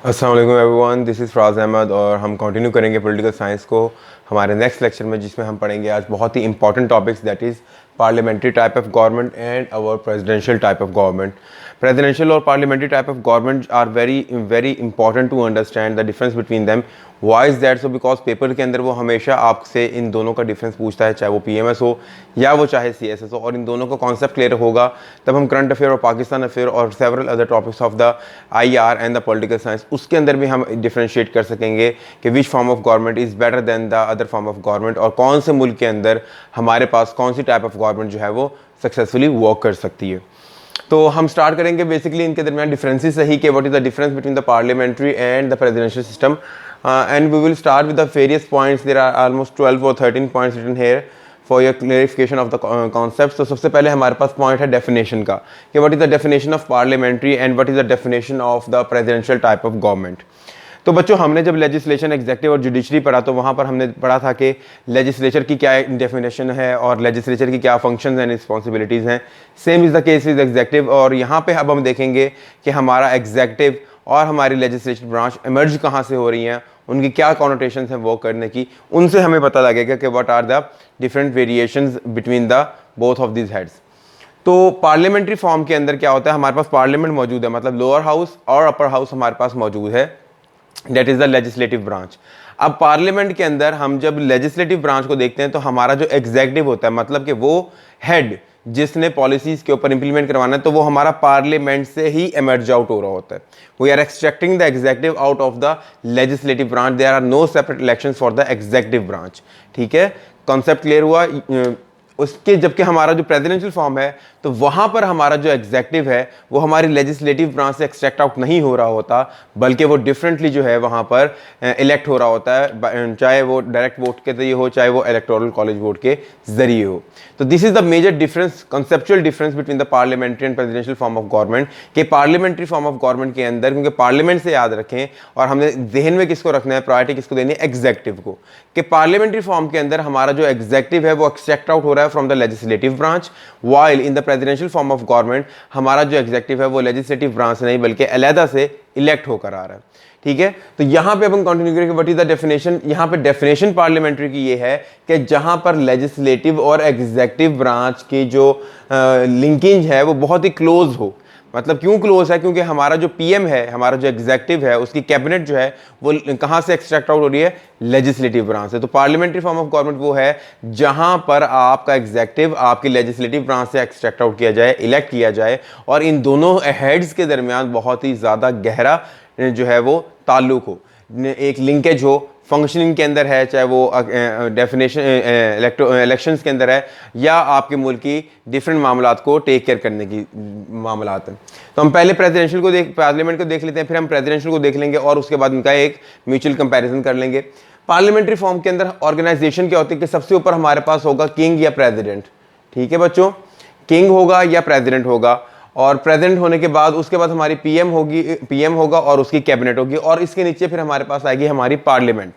अस्सलाम वालेकुम everyone, this is Faraz Ahmed और हम कंटिन्यू करेंगे पॉलिटिकल साइंस को हमारे नेक्स्ट लेक्चर में, जिसमें हम पढ़ेंगे आज बहुत ही important topics, that is parliamentary type of government and our presidential type of government. Presidential और parliamentary type of government are very very important to understand the difference between them. Why is that so? Because paper के अंदर वो हमेशा आपसे इन दोनों का difference पूछता है, चाहे वो PMS हो या वो चाहे CSS हो, और इन दोनों का कॉन्सेप्ट क्लियर होगा तब हम करंट अफेयर और पाकिस्तान अफेयर और several other topics of the IR and the political science, उसके अंदर भी हम डिफरेंशिएट कर सकेंगे कि which form of government is better than the other form of government, और कौन से मुल्क के अंदर हमारे पास कौन सी टाइप ऑफ गवर्नमेंट जो है वो सक्सेसफुली वर्क कर सकती है। तो हम स्टार्ट करेंगे बेसिकली इनके दरमियान डिफरेंसेस सही के what is the difference between the parliamentary and the presidential system, and we will start with the various points. There are almost 12 और 13 points written here for your clarification of the concept. तो सबसे पहले हमारे पास point है definition का, कि what is the definition of parliamentary and what is the definition of the presidential type of government. तो बच्चों, हमने जब लेजिस्लेशन, एग्जेक्टिव और जुडिशरी पढ़ा तो वहाँ पर हमने पढ़ा था कि लेजिस्लेचर की क्या डेफिनेशन है और लेजिस्लेचर की क्या फंक्शंस एंड रिस्पॉन्सिबिलिटीज़ हैं। Same is the case with executive, और यहाँ पे अब हम देखेंगे कि हमारा एग्जेक्टिव और हमारी लेजिस्लेटिव ब्रांच इमर्ज कहाँ से हो रही हैं, उनकी क्या कॉनोटेशन हैं वर्क करने की, उनसे हमें पता लगेगा कि what are the different variations between the both of this heads. तो पार्लियामेंट्री फॉर्म के अंदर क्या होता है, हमारे पास पार्लियामेंट मौजूद है, मतलब लोअर हाउस और अपर हाउस हमारे पास मौजूद है, that is the legislative branch. अब पार्लियामेंट के अंदर हम जब लेजिस्लेटिव ब्रांच को देखते हैं तो हमारा जो एग्जेक्टिव होता है, मतलब कि वो हेड जिसने पॉलिसीज के ऊपर इंप्लीमेंट करवाना है, तो वो हमारा पार्लियामेंट से ही इमर्ज आउट हो रहा होता है। We are extracting the executive out of the legislative branch. There are no separate elections for the executive branch. ठीक है, कॉन्सेप्ट क्लियर हुआ? उसके जबकि हमारा जो प्रेसिडेंशियल फॉर्म है तो वहाँ पर हमारा जो एग्जेक्टिव है वो हमारी लेजिस्लेटिव ब्रांच से एक्सट्रैक्ट आउट नहीं हो रहा होता, बल्कि वो डिफरेंटली जो है वहाँ पर इलेक्ट हो रहा होता है, चाहे वो डायरेक्ट वोट के जरिए हो, चाहे वो इलेक्टोरल कॉलेज वोट के जरिए हो। तो this is the major difference, conceptual difference between the parliamentary and presidential form of government. के पार्लियामेंट्री फॉर्म ऑफ गवर्नमेंट के अंदर, क्योंकि पार्लियामेंट से याद रखें और हमने जहन में किसको रखना है, प्रायोरिटी किसको देनी है, एग्जेक्टिव को। कि पार्लियामेंट्री फॉर्म के अंदर हमारा जो एग्जेक्टिव है वो एक्सट्रैक्ट आउट हो रहा है from the legislative branch, while in the presidential form of government हमारा जो एग्जेक्टिव है वो लेजिस्लेटिव ब्रांच से नहीं बल्कि अलहदा से इलेक्ट होकर आ रहा है। ठीक है, तो यहां पे अपन कंटिन्यू करेंगे व्हाट इज द डेफिनेशन। यहां पे डेफिनेशन पार्लियामेंट्री की ये है कि जहां पर लेजिस्लेटिव और एग्जेक्टिव ब्रांच की जो लिंकिंग है वो बहुत ही क्लोज हो। मतलब क्यों क्लोज है? क्योंकि हमारा जो PM है, हमारा जो एग्जेक्टिव है, उसकी कैबिनेट जो है वो कहां से एक्सट्रैक्ट आउट हो रही है, लेजिस्लेटिव ब्रांच से। तो पार्लियामेंट्री फॉर्म ऑफ गवर्नमेंट वो है जहां पर आपका एग्जेक्टिव आपकी लेजिस्लेटिव ब्रांच से एक्सट्रैक्ट आउट किया जाए, इलेक्ट किया जाए, और इन दोनों हेड्स के दरमियान बहुत ही ज़्यादा गहरा जो है वो ताल्लुक हो, एक लिंकेज हो, फंक्शनिंग के अंदर है, चाहे वो डेफिनेशन इलेक्शंस के अंदर है या आपके मुल्क की डिफरेंट मामलात को टेक केयर करने की मामलात हैं। तो हम पहले प्रेसिडेंशियल को पार्लियामेंट को देख लेते हैं, फिर हम प्रेसिडेंशियल को देख लेंगे और उसके बाद उनका एक म्यूचुअल कंपैरिजन कर लेंगे। पार्लियामेंट्री फॉर्म के अंदर ऑर्गेनाइजेशन क्या होती है कि सबसे ऊपर हमारे पास होगा किंग या प्रेसिडेंट। ठीक है बच्चों, किंग होगा या प्रेसिडेंट होगा, और प्रेसिडेंट होने के बाद उसके बाद हमारी PM होगा और उसकी कैबिनेट होगी, और इसके नीचे फिर हमारे पास आएगी हमारी पार्लियामेंट।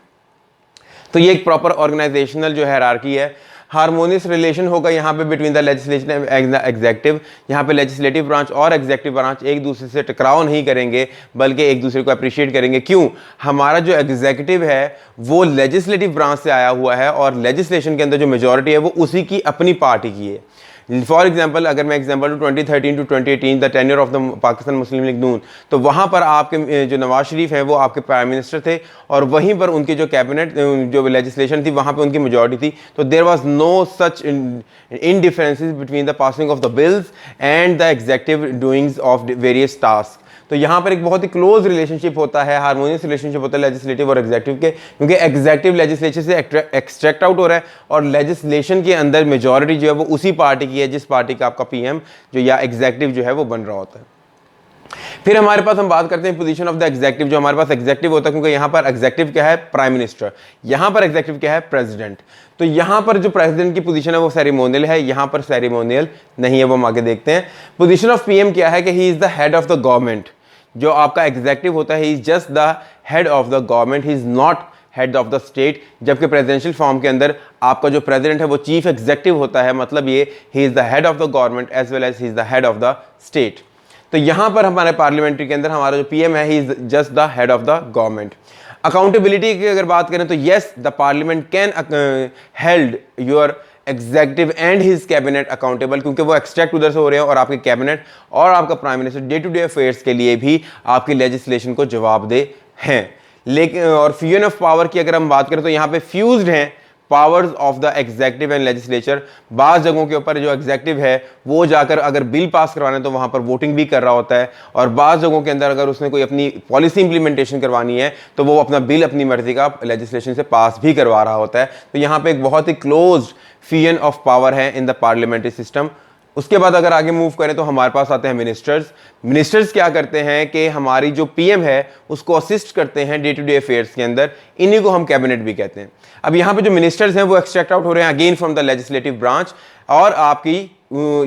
तो ये एक प्रॉपर ऑर्गेनाइजेशनल जो हायरार्की है। हार्मोनियस रिलेशन होगा यहाँ पे between the legislation and executive. यहाँ पे लेजिस्लेटिव ब्रांच और एग्जेक्टिव ब्रांच एक दूसरे से टकराव नहीं करेंगे बल्कि एक दूसरे को अप्रिशिएट करेंगे। क्यों? हमारा जो एग्जेक्टिव है वो लेजिस्लेटिव ब्रांच से आया हुआ है और लेजिस्लेशन के अंदर जो मेजॉरिटी है वो उसी की अपनी पार्टी की है। फॉर एग्जाम्पल, अगर मैं example 2013 to 2018 the tenure of the Pakistan Muslim League Noon, तो वहाँ पर आपके जो नवाज शरीफ हैं वो आपके प्राइम मिनिस्टर थे, और वहीं पर उनकी जो कैबिनेट जो लेजिस्लेशन थी वहाँ पे उनकी मेजॉरिटी थी। तो there was no such indifferences between the passing of the bills and the executive doings of various task. तो यहाँ पर एक बहुत ही क्लोज रिलेशनशिप होता है, हार्मोनियस रिलेशनशिप होता है लेजिस्लेटिव और एग्जेक्टिव के, क्योंकि एग्जेक्टिव लेजिस्लेचर से एक्सट्रैक्ट आउट हो रहा है और लेजिस्लेशन के अंदर मेजॉरिटी जो है वो उसी पार्टी की है जिस पार्टी का आपका PM जो या एग्जेक्टिव जो है वो बन रहा होता है। फिर हमारे पास हम बात करते हैं पोजीशन ऑफ द एग्जेक्टिव। जो हमारे पास एग्जेक्टिव होता है, क्योंकि यहाँ पर एग्जेक्टिव क्या है, प्राइम मिनिस्टर, यहाँ पर एग्जेक्टिव क्या है, प्रेसिडेंट। तो यहाँ पर जो प्रेसिडेंट की पोजीशन है वो सेरेमोनियल है, यहाँ पर सेरेमोनियल नहीं है, वो हम आगे देखते हैं। पोजीशन ऑफ PM क्या है कि ही is the head of the government. जो आपका एग्जेक्टिव होता है, he is just the head of the government, he is not head of the state. जबकि प्रेसिडेंशियल फॉर्म के अंदर आपका जो प्रेसिडेंट है वो चीफ एग्जेक्टिव होता है, मतलब ये he is the head of the government as well as he is the head of the state. तो यहाँ पर हमारे पार्लियामेंट्री के अंदर हमारा जो पीएम है, he is just the head of the government. Accountability की अगर बात करें तो yes, the parliament can held your executive and his cabinet accountable, क्योंकि वो एक्सट्रैक्ट उधर से हो रहे हैं और आपके कैबिनेट और आपका prime minister day to day affairs के लिए भी आपकी लेजिस्लेशन को जवाबदेह हैं। लेकिन और फ्यूजन ऑफ पावर की अगर हम बात करें तो यहाँ पे फ्यूज्ड हैं powers of the executive and legislature. बाज़ जगहों के ऊपर जो एग्जीक्यूटिव है वो जाकर अगर बिल पास करवाना है तो वहाँ पर वोटिंग भी कर रहा होता है, और बाज़ जगहों के अंदर अगर उसने कोई अपनी पॉलिसी इंप्लीमेंटेशन करवानी है तो वो अपना बिल अपनी मर्जी का लेजिस्लेशन से पास भी करवा रहा होता है। तो यहाँ पे एक बहुत ही क्लोज्ड फ्यूजन ऑफ पावर है इन द पार्लियामेंट्री सिस्टम। उसके बाद अगर आगे मूव करें तो हमारे पास आते हैं मिनिस्टर्स। मिनिस्टर्स क्या करते हैं कि हमारी जो पीएम है उसको असिस्ट करते हैं डे टू डे अफेयर्स के अंदर, इन्हीं को हम कैबिनेट भी कहते हैं। अब यहाँ पे जो मिनिस्टर्स हैं वो एक्सट्रैक्ट आउट हो रहे हैं again from the legislative branch, और आपकी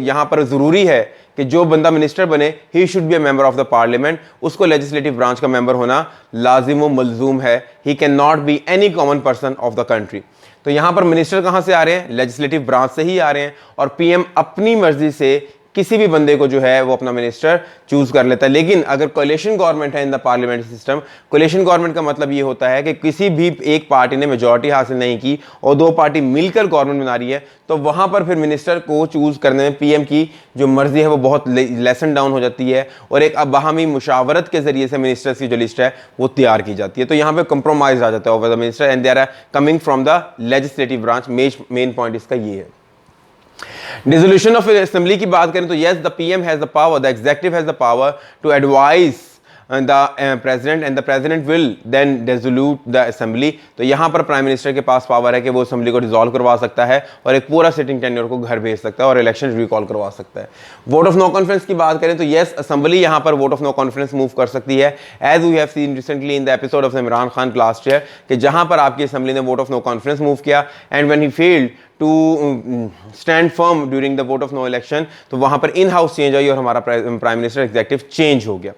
यहाँ पर ज़रूरी है कि जो बंदा मिनिस्टर बने he should be a member of the parliament, उसको लेजिस्लेटिव ब्रांच का मेंबर होना लाजिम व मलजूम है। He can not be any common person of the country. तो यहाँ पर मिनिस्टर कहाँ से आ रहे हैं? लेजिस्लेटिव ब्रांच से ही आ रहे हैं, और पीएम अपनी मर्जी से किसी भी बंदे को जो है वो अपना मिनिस्टर चूज कर लेता है। लेकिन अगर कोलिशन गवर्नमेंट है इन the parliamentary system, coalition government का मतलब ये होता है कि किसी भी एक पार्टी ने मेजॉरिटी हासिल नहीं की और दो पार्टी मिलकर गवर्नमेंट बना रही है, तो वहां पर फिर मिनिस्टर को चूज करने में पीएम की जो मर्जी है वो बहुत लेसन डाउन हो जाती है, और एक अब बाहमी मुशावरत के जरिए से मिनिस्टर्स की जो लिस्ट है वो तैयार की जाती है। तो यहाँ पे कंप्रोमाइज आ जाता है over the minister and they are coming from the legislative branch. Main point इसका ये है। डिसोल्यूशन ऑफ असेंबली की बात करें तो yes, the PM has the power, the executive has the power to advise the president and the president will then dissolute the assembly. तो यहाँ पर प्राइम मिनिस्टर के पास पावर है कि वो असेंबली को डिसॉल्व करवा सकता है और एक पूरा सिटिंग टेन्योर को घर भेज सकता है और इलेक्शन रिकॉल करवा सकता है। वोट ऑफ नो कॉन्फिडेंस की बात करें तो यस, असेंबली यहाँ पर vote of no confidence move कर सकती है, as we have seen recently in the episode of Imran Khan last year, कि जहाँ पर आपकी असेंबली ने vote of no confidence move किया and when he failed to stand firm during the vote of no election, तो वहां पर इन हाउस चेंज आई और हमारा प्राइम मिनिस्टर एग्जीक्यूटिव चेंज हो गया।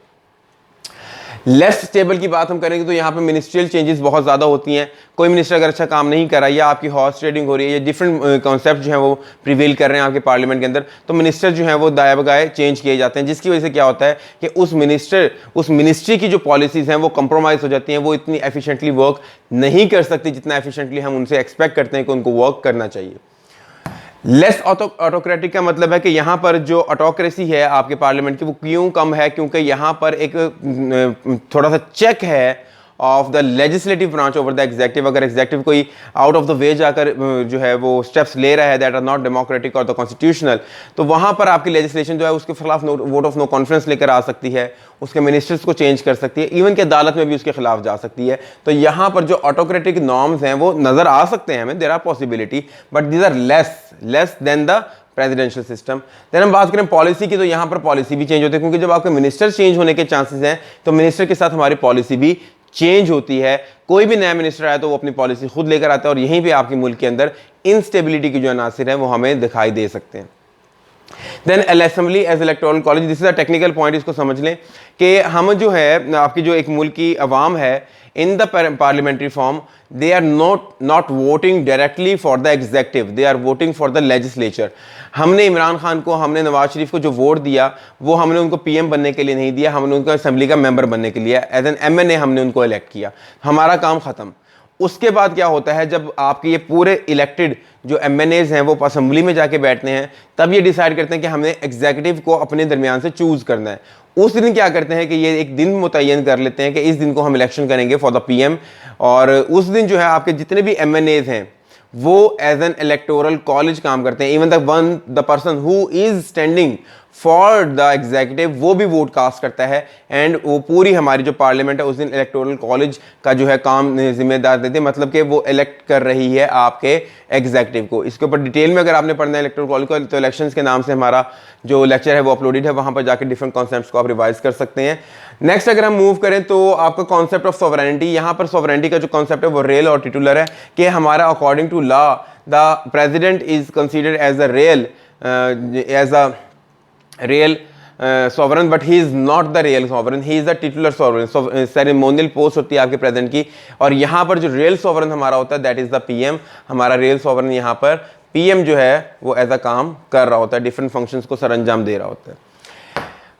लेस स्टेबल की बात हम करेंगे तो यहाँ पे मिनिस्ट्रियल चेंजेस बहुत ज़्यादा होती हैं। कोई मिनिस्टर अगर अच्छा काम नहीं कर रहा, या आपकी हॉर्स ट्रेडिंग हो रही है, या डिफरेंट कॉन्सेप्ट जो है वो प्रिवेल कर रहे हैं आपके पार्लियामेंट के अंदर, तो मिनिस्टर जो है वो दाया बगाए चेंज किए जाते हैं, जिसकी वजह से क्या होता है कि उस मिनिस्ट्री की जो पॉलिसीज़ हैं वो कंप्रोमाइज़ हो जाती हैं, वो इतनी एफिशिएंटली वर्क नहीं कर सकती जितना एफिशिएंटली हम उनसे एक्सपेक्ट करते हैं कि उनको वर्क करना चाहिए। लेस ऑटोक्रेटिक का मतलब है कि यहाँ पर जो ऑटोक्रेसी है आपके पार्लियामेंट की वो क्यों कम है, क्योंकि यहाँ पर एक थोड़ा सा चेक है of the legislative branch over the executive. अगर एग्जीक्यूटिव कोई आउट ऑफ द वे जाकर जो है वो स्टेप्स ले रहा है दैट आर नॉट डेमोक्रेटिक और द कॉन्स्टिट्यूशनल, तो वहाँ पर आपकी लेजिस्लेशन जो है उसके खिलाफ वोट ऑफ नो कॉन्फिडेंस लेकर आ सकती है, उसके मिनिस्टर्स को चेंज कर सकती है, इवन कि अदालत में भी उसके खिलाफ जा सकती है। तो यहाँ पर जो ऑटोक्रेटिक नॉर्म्स हैं वो नजर आ सकते हैं हमें, there are possibility, but these are less than the presidential system. Then हम बात करें पॉलिसी की, तो यहाँ पर पॉलिसी भी चेंज होती है, क्योंकि जब आपके मिनिस्टर चेंज होने के चांसेस हैं तो मिनिस्टर के साथ हमारी पॉलिसी भी चेंज होती है। कोई भी नया मिनिस्टर आया तो वो अपनी पॉलिसी खुद लेकर आता है, और यहीं पे आपके मुल्क के अंदर इनस्टेबिलिटी की जो अनासिर है वो हमें दिखाई दे सकते हैं। Then assembly as electoral college, this is a technical point, इसको समझ लें कि हम जो है आपकी जो एक मुल्क की अवाम है इन the parliamentary form, they are not voting directly for the executive, they are voting for the legislature। हमने इमरान खान को, हमने नवाज शरीफ को जो वोट दिया वो हमने उनको पीएम बनने के लिए नहीं दिया, हमने उनको असेंबली का मेंबर बनने के लिए एज एन एमएनए हमने उनको इलेक्ट किया, हमारा काम खत्म। उसके बाद क्या होता है, जब आपके ये पूरे इलेक्टेड जो एमएनएज हैं वो असेंबली में जाके बैठते हैं, तब ये डिसाइड करते हैं कि हमने एग्जीक्यूटिव को अपने दरमियान से चूज करना है। उस दिन क्या करते हैं कि ये एक दिन मुतय्यन कर लेते हैं कि इस दिन को हम इलेक्शन करेंगे फॉर द पीएम, और उस दिन जो है आपके जितने भी एमएनएज हैं वो एज एन इलेक्टोरल कॉलेज काम करते हैं। Even the person who is standing for the executive वो भी वोट कास्ट करता है, एंड वो पूरी हमारी जो पार्लियामेंट है उस दिन इलेक्टोरल कॉलेज का जो है काम जिम्मेदार देते हैं, मतलब कि वो इलेक्ट कर रही है आपके एग्जीक्यूटिव को। इसके ऊपर डिटेल में अगर आपने पढ़ना है इलेक्टोरल कॉलेज को, तो इलेक्शंस के नाम से हमारा जो लेक्चर है वो अपलोडेड है, वहाँ पर जाकर डिफरेंट कॉन्सेप्ट्स को आप रिवाइज कर सकते हैं। नेक्स्ट अगर हम मूव करें तो आपका कॉन्सेप्ट ऑफ सॉवरेनिटी, यहाँ पर सॉवरेनिटी का जो कॉन्सेप्ट है वो रियल और टिटुलर है, कि हमारा according to law the president is considered as a real sovereign, but he is not the real sovereign, he is the titular sovereign। Ceremonial post होती है आपके प्रेसिडेंट की, और यहाँ पर जो रियल सोवरेन हमारा होता है दैट इज द पीएम। हमारा रियल सोवरेन यहाँ पर पीएम जो है वो एज अ काम कर रहा होता है, डिफरेंट फंक्शंस को सर अंजाम दे रहा होता है।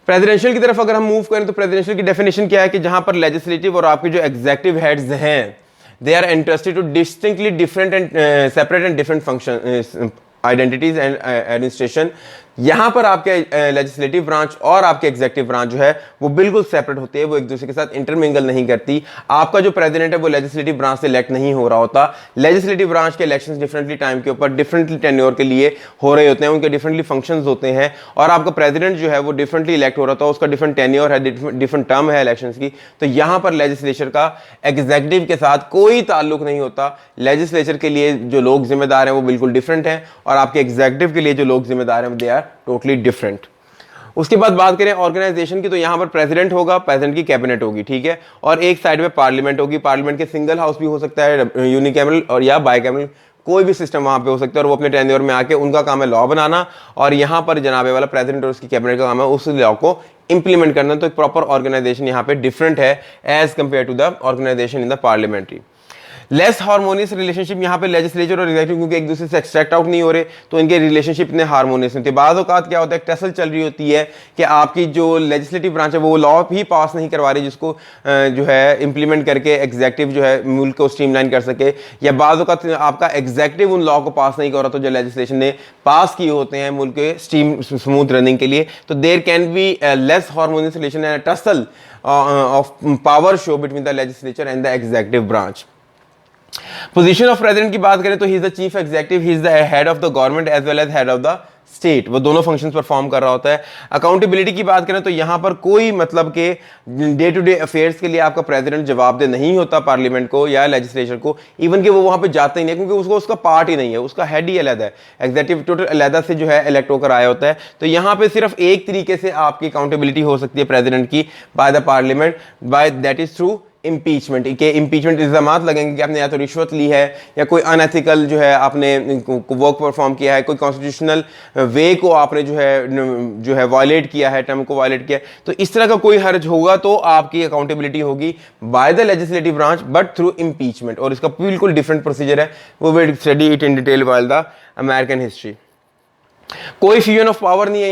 प्रेसिडेंशियल की तरफ अगर हम मूव करें तो प्रेसिडेंशियल की डेफिनेशन क्या है कि जहां पर लेजिस्लेटिव और आपके जो एग्जीक्यूटिव हेड्स हैं they are interested to distinctly different and separate and different function identities and administration. यहां पर आपके लेजिस्लेटिव ब्रांच और आपके एग्जीक्यूटिव ब्रांच जो है वो बिल्कुल सेपरेट होती है, वो एक दूसरे के साथ इंटरमिंगल नहीं करती। आपका जो प्रेसिडेंट है वो लेजिस्लेटिव ब्रांच से इलेक्ट नहीं हो रहा होता। लेजिस्लेटिव ब्रांच के इलेक्शंस डिफरेंटली टाइम के ऊपर डिफरेंटली टेन्योर के लिए हो रहे होते हैं, उनके डिफरेंटली फंक्शंस होते हैं, और आपका प्रेसिडेंट जो है वो डिफरेंटली इलेक्ट हो रहा था, उसका डिफरेंट टेन्योर है, डिफरेंट टर्म है इलेक्शंस की। तो यहां पर लेजिस्लेचर का एग्जीक्यूटिव के साथ कोई ताल्लुक नहीं होता। लेजिस्लेचर के लिए जो लोग जिम्मेदार हैं वो बिल्कुल डिफरेंट हैं, और आपके एग्जीक्यूटिव के लिए जो लोग जिम्मेदार हैं दे आर टोटली डिफरेंट। उसके बाद बात करें ऑर्गेनाइजेशन की, तो यहां पर प्रेसिडेंट होगा, प्रेसिडेंट की कैबिनेट होगी, ठीक है, और एक साइड में पार्लियामेंट होगी। पार्लियामेंट के सिंगल हाउस भी हो सकता है, यूनिकैमरल और या बाइकैमरल, कोई भी सिस्टम वहां पे हो सकता है, और वो अपने टेन्योर में आके उनका काम है लॉ बनाना, और यहां पर जनाबे वाला प्रेसिडेंट और उसकी कैबिनेट का काम है उस लॉ को इंप्लीमेंट करना। तो एक प्रॉपर ऑर्गेनाइजेशन यहां पे डिफरेंट है as compare to the organisation in the parliamentary. Less harmonious relationship यहाँ पे लेजिस्लेचर और एग्जीक्यूटिव क्योंकि एक दूसरे से एक्सट्रैक्ट आउट नहीं हो रहे, तो इनके रिलेशनशिप इतने हार्मोनियस नहीं होते। बाज़ औक़ात क्या होता है, टसल चल रही होती है कि आपकी जो लेजिस्लेटिव ब्रांच है वो लॉ भी पास नहीं करवा रही जिसको जो है इंप्लीमेंट करके एग्जीक्यूटिव जो है मुल्क को स्ट्रीमलाइन कर सके, या बाज़ औक़ात आपका एग्जीक्यूटिव उन लॉ को पास नहीं कर रहा तो जो लेजिस्लेशन ने पास किए होते हैं मुल्क के स्मूथ रनिंग के लिए, तो there can be less harmonious relation and tussle of power show between the legislature and the executive branch. Position of president की बात करें तो he is the chief executive, he is the head of the government as well as head of the state, वो दोनों functions perform कर रहा होता है। अकाउंटेबिलिटी की बात करें तो यहां पर कोई मतलब के डे टू डे अफेयर्स के लिए आपका प्रेसिडेंट जवाबदेह नहीं होता पार्लियामेंट को या लेजिस्लेचर को, इवन कि वो वहां पे जाता ही नहीं है क्योंकि उसको उसका पार्ट ही नहीं है, उसका हेड ही अलग है, एग्जीक्यूटिव टोटल अलग से जो है इलेक्ट होकर आया होता है। तो यहां पे सिर्फ एक तरीके से आपकी अकाउंटेबिलिटी हो सकती है प्रेसिडेंट की by the parliament, by that is through impeachment के इम्पीचमेंट इल्जामात लगेंगे कि आपने या तो रिश्वत ली है या कोई अनएथिकल जो है आपने वर्क परफॉर्म किया है, कोई कॉन्स्टिट्यूशनल वे को आपने जो है वायलेट किया है, टर्म को वायलेट किया है, तो इस तरह का कोई हर्ज होगा तो आपकी अकाउंटेबिलिटी होगी by the legislative branch but through impeachment, और इसका बिल्कुल डिफरेंट प्रोसीजर है, वो will study it in detail while the American history. कोई फ्यूजन ऑफ पावर नहीं है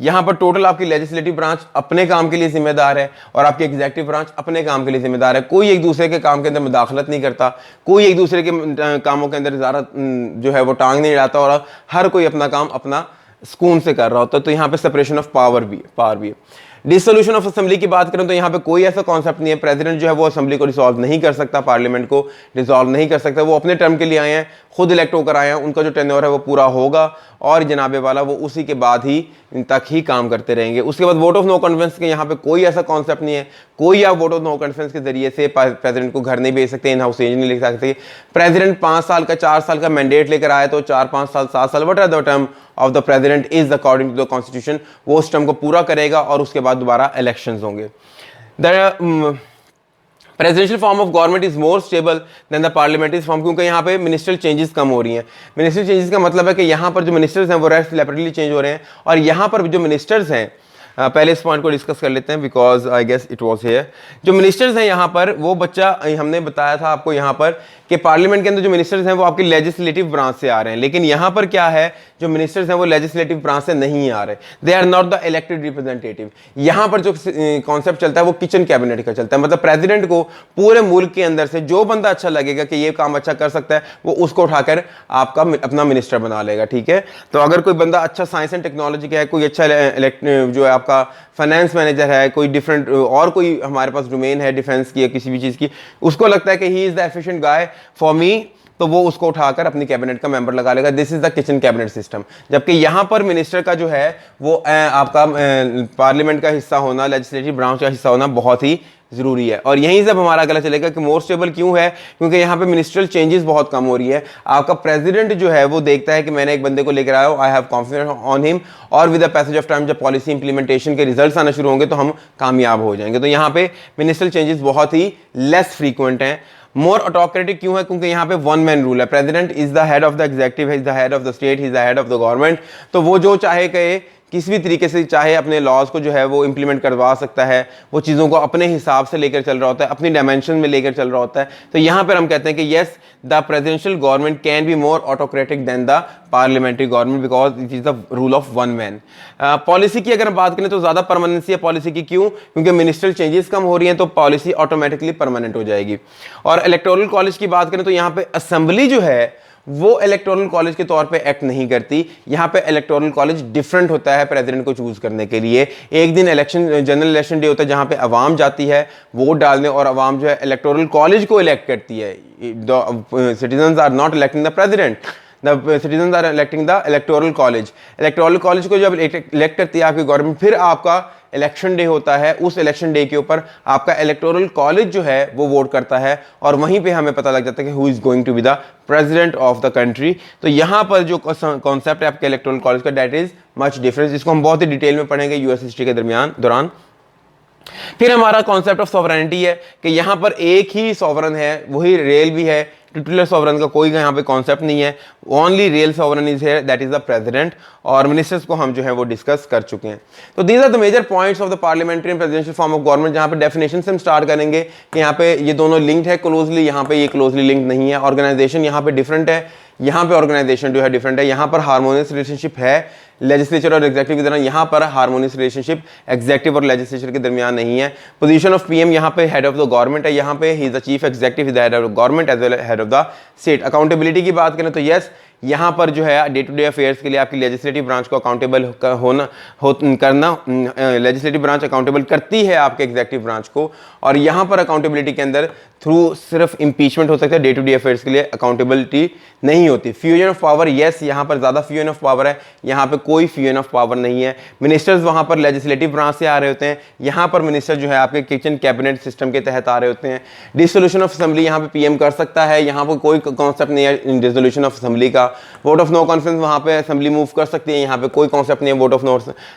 यहां पर टोटल आपकी लेजिस्लेटिव ब्रांच अपने काम के लिए जिम्मेदार है और आपकी एग्जीक्यूटिव ब्रांच अपने काम के लिए जिम्मेदार है। कोई एक दूसरे के काम के अंदर मुदाखलत नहीं करता, कोई एक दूसरे के कामों के अंदर ज़्यादा जो है वो टांग नहीं डालता, और हर कोई अपना काम अपना सुकून से कर रहा होता है। तो यहाँ पे सेपरेशन ऑफ पावर भी है। डिसोल्यूशन ऑफ असेंबली की बात करें तो यहाँ पे कोई ऐसा कॉन्सेप्ट नहीं है, प्रेसिडेंट जो है वो असेंबली को डिसॉल्व नहीं कर सकता, पार्लियामेंट को डिसॉल्व नहीं कर सकता, वो अपने टर्म के लिए आए हैं, खुद इलेक्ट होकर आए हैं, उनका जो टेन्योर है वो पूरा होगा और जनाबे वाला वो उसी के बाद ही तक ही काम करते रहेंगे। उसके बाद वोट ऑफ नो कॉन्फिडेंस के यहाँ पे कोई ऐसा कॉन्सेप्ट नहीं है, कोई आप वोट ऑफ नो कॉन्फिडेंस के जरिए से प्रेसिडेंट को घर नहीं भेज सकते, इन हाउस चेंज नहीं लिख सकते। प्रेसिडेंट 5 साल का 4 साल का मैंडेट लेकर आए तो 4 5 साल 7 साल what are the term of the president is according to the constitution, वो उस टर्म को पूरा करेगा और उसके बाद दोबारा इलेक्शंस होंगे। Presidential form of government is more stable then the parliamentary form, क्योंकि यहाँ पे मिनिस्ट्रियल चेंजेस कम हो रही हैं। मिनिस्ट्रियल चेंजेस का मतलब है कि यहाँ पर जो मिनिस्टर्स हैं वो रैपिडली चेंज हो रहे हैं, और यहाँ पर जो मिनिस्टर्स हैं पहले इस पॉइंट को डिस्कस कर लेते हैं because I guess it was here. जो मिनिस्टर्स हैं यहाँ पर वो बच्चा हमने बताया था आपको यहाँ पर कि पार्लियामेंट के अंदर जो मिनिस्टर्स हैं वो आपकी लेजिस्लेटिव ब्रांच से आ रहे हैं, लेकिन यहाँ पर क्या है, जो मिनिस्टर्स हैं वो लेजिस्लेटिव ब्रांच से नहीं आ रहे, they are not the elected representative. यहाँ पर जो कॉन्सेप्ट चलता है वो किचन कैबिनेट का चलता है, मतलब प्रेसिडेंट को पूरे मुल्क के अंदर से जो बंदा अच्छा लगेगा कि ये काम अच्छा कर सकता है वो उसको उठाकर आपका अपना मिनिस्टर बना लेगा, ठीक है। तो अगर कोई बंदा अच्छा साइंस एंड टेक्नोलॉजी का है, कोई अच्छा जो है आपका फाइनेंस मैनेजर है, कोई डिफरेंट और कोई हमारे पास डोमेन है डिफेंस की या किसी भी चीज़ की, उसको लगता है कि he is the efficient guy for me, तो वो उसको उठाकर अपनी कैबिनेट का मेंबर लगा लेगा। This is the kitchen cabinet system. जबकि यहाँ पर मिनिस्टर का जो है वो आपका पार्लियामेंट का हिस्सा होना, लेजिस्लेटिव ब्रांच का हिस्सा होना बहुत ही जरूरी है। और यहीं से हमारा अगला चलेगा कि मोर स्टेबल क्यों है, क्योंकि यहाँ पे मिनिस्ट्रियल चेंजेस बहुत कम हो रही है। आपका प्रेसिडेंट जो है वो देखता है कि मैंने एक बंदे को लेकर आया हूँ, I have confidence on him, और with the passage of time जब पॉलिसी इंप्लीमेंटेशन के रिजल्ट्स आना शुरू होंगे तो हम कामयाब हो जाएंगे। तो यहाँ पे मिनिस्ट्रियल चेंजेस बहुत ही लेस फ्रीक्वेंट हैं। मोर ऑटोक्रेटिक क्यों है, क्योंकि यहाँ पे वन मैन रूल है, president is the head of the executive, is the head of the state, is the head of the government, तो वो जो चाहे कहे किसी भी तरीके से चाहे अपने लॉज को जो है वो इंप्लीमेंट करवा सकता है, वो चीज़ों को अपने हिसाब से लेकर चल रहा होता है, अपनी डायमेंशन में लेकर चल रहा होता है। तो यहाँ पर हम कहते हैं कि yes, the presidential government can be more autocratic than the parliamentary government because it is the rule of one man. Policy की अगर हम बात करें तो ज़्यादा परमानेंसी है पॉलिसी की। क्यों? क्योंकि मिनिस्ट्रियल चेंजेस कम हो रही हैं तो पॉलिसी ऑटोमेटिकली परमानेंट हो जाएगी। और इलेक्टोरल कॉलेज की बात करें तो यहाँ पे असेंबली जो है वो इलेक्टोरल कॉलेज के तौर पे एक्ट नहीं करती। यहाँ पे इलेक्टोरल कॉलेज डिफरेंट होता है प्रेसिडेंट को चूज करने के लिए। एक दिन इलेक्शन, जनरल इलेक्शन डे होता है जहाँ पे अवाम जाती है वोट डालने, और अवाम जो है इलेक्टोरल कॉलेज को इलेक्ट करती है। Citizens are not electing the president, the citizens are electing the electoral college. Electoral college को जब इलेक्ट करती है आपकी गवर्नमेंट, फिर आपका इलेक्शन डे होता है। उस इलेक्शन डे के ऊपर आपका इलेक्टोरल कॉलेज जो है वो वोट करता है, और वहीं पे हमें पता लग जाता है कि who is going to be the president of the country. तो यहाँ पर जो कॉन्सेप्ट है आपके इलेक्टोरल कॉलेज का, दैट इज मच डिफरेंस, जिसको हम बहुत ही डिटेल में पढ़ेंगे यूएस हिस्ट्री के दौरान। फिर हमारा कॉन्सेप्ट ऑफ सॉवरेनिटी है कि यहाँ पर एक ही सॉवरन है, वही रियल भी है। टिटुलर सॉवरन का कोई यहाँ पे कॉन्सेप्ट नहीं है। ओनली रियल सॉवरन इज है, दैट इज द प्रेसिडेंट। और मिनिस्टर्स को हम जो है वो डिस्कस कर चुके हैं। तो these are the major points of the parliamentary and presidential form of government, जहाँ पे डेफिनेशन से हम स्टार्ट करेंगे कि यहाँ पे ये दोनों लिंक्ड है क्लोजली, यहाँ पे ये क्लोजली लिंक्ड नहीं है। ऑर्गेनाइजेशन यहाँ पे डिफरेंट है, यहाँ पे ऑर्गेनाइजेशन जो है डिफरेंट है। यहाँ पर हार्मोनियस रिलेशनशिप है लेजिस्लेचर और एग्जीक्यूटिव के दरमियान, यहाँ पर हार्मोनियस रिलेशनशिप एग्जीक्यूटिव और लेजिस्लेचर के दरमियान नहीं है। पोजीशन ऑफ पीएम यहाँ पे हेड ऑफ द गवर्नमेंट है, यहाँ पे he is the chief executive, the head of the government as well head of the state. Accountability की बात करें तो यस, यहाँ पर जो है डे टू डे अफेयर्स के लिए आपकी लेजिस्लेटिव ब्रांच को अकाउंटेबल करना, लेजिस्लेटिव ब्रांच अकाउंटेबल करती है आपके एग्जीक्यूटिव ब्रांच को। और यहाँ पर अकाउंटेबिलिटी के अंदर थ्रू सिर्फ इंपीचमेंट हो सकता है, डे टू डे अफेयर्स के लिए अकाउंटेबिलिटी नहीं होती। फ्यूजन ऑफ पावर, यस, यहाँ पर ज़्यादा फ्यूजन ऑफ पावर है, यहाँ पे कोई फ्यूजन ऑफ पावर नहीं है। मिनिस्टर्स वहाँ पर लेजिस्लेटिव ब्रांच से आ रहे होते हैं, यहाँ पर मिनिस्टर जो है आपके किचन कैबिनेट सिस्टम के तहत आ रहे होते हैं। डिसोल्यूशन ऑफ असेंबली यहाँ पे पीएम कर सकता है, यहाँ पर कोई कॉन्सेप्ट नहीं है डिसोल्यूशन ऑफ असेंबली का। वोट ऑफ नो कॉन्फिडेंस वहाँ पे असेंबली मूव कर सकती है, यहाँ पे कोई कॉन्सेप्ट नहीं है वोट ऑफ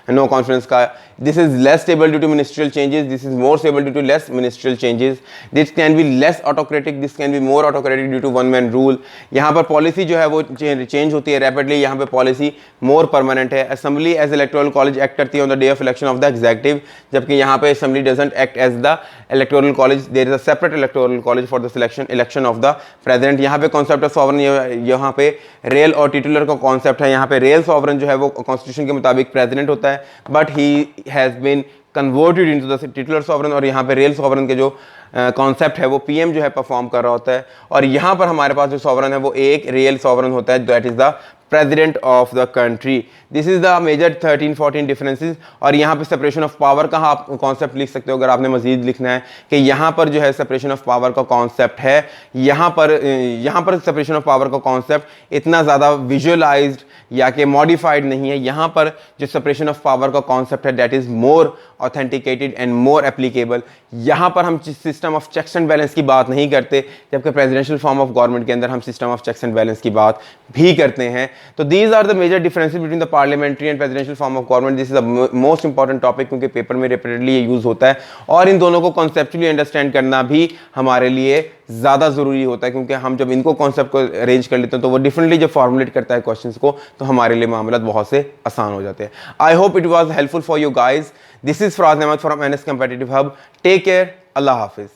नो कॉन्फिडेंस का। This is less stable due to ministerial changes, this is more stable due to less ministerial changes. This can be less autocratic, this can be more autocratic due to one man rule. यहाँ पर policy जो है वो change होती है rapidly, यहाँ पे policy more permanent है। Assembly as electoral college act करती है on the day of election of the executive, जबकि यहाँ पे assembly doesn't act as the electoral college, there is a separate electoral college for the election of the president. यहाँ पे concept of sovereign, यहाँ पे real और titular का concept है। यहाँ पे रियल सॉवरन जो है वो कॉन्स्टिट्यूशन के मुताबिक प्रेसिडेंट होता है, but he has been converted into the titular sovereign, और यहाँ पे रियल सॉवरन के जो कॉन्सेप्ट है वो पीएम जो है परफॉर्म कर रहा होता है। और यहाँ पर हमारे पास जो सॉवरन है वो एक रियल सॉवरन होता है, that is the president of the country. This is the major 13-14 differences. और यहाँ पे सेपरेशन ऑफ पावर का आप कॉन्सेप्ट लिख सकते हो अगर आपने मजीद लिखना है कि यहाँ पर जो है सेपरेशन ऑफ पावर का कॉन्सेप्ट है, यहाँ पर सेपरेशन ऑफ पावर का कॉन्सेप्ट इतना ज़्यादा विजुअलाइज्ड या कि मॉडिफाइड नहीं है। यहाँ पर जो सेपरेशन ऑफ पावर का कॉन्सेप्ट है that is more authenticated and more applicable. यहाँ पर हम system of checks and balance की बात नहीं करते, जबकि प्रेसिडेंशियल फॉर्म ऑफ गवर्नमेंट के अंदर हम system of checks and balance की बात भी करते हैं। तो these are the major differences between the parliamentary and presidential form of government. This is the most important topic, क्योंकि पेपर में रिपीटेडली ये यूज होता है, और इन दोनों को कॉन्सेप्चुअली अंडरस्टैंड करना भी हमारे लिए ज़्यादा ज़रूरी होता है, क्योंकि हम जब इनको कॉन्सेप्ट को अरेंज कर लेते हैं तो वो डिफरेंटली जब फॉर्मुलेट करता है क्वेश्चंस को, तो हमारे लिए मामला बहुत से आसान हो जाते हैं। I hope it was helpful for you guys. This is Faraz Ahmed from NS Competitive Hub. Take care. Allah Hafiz.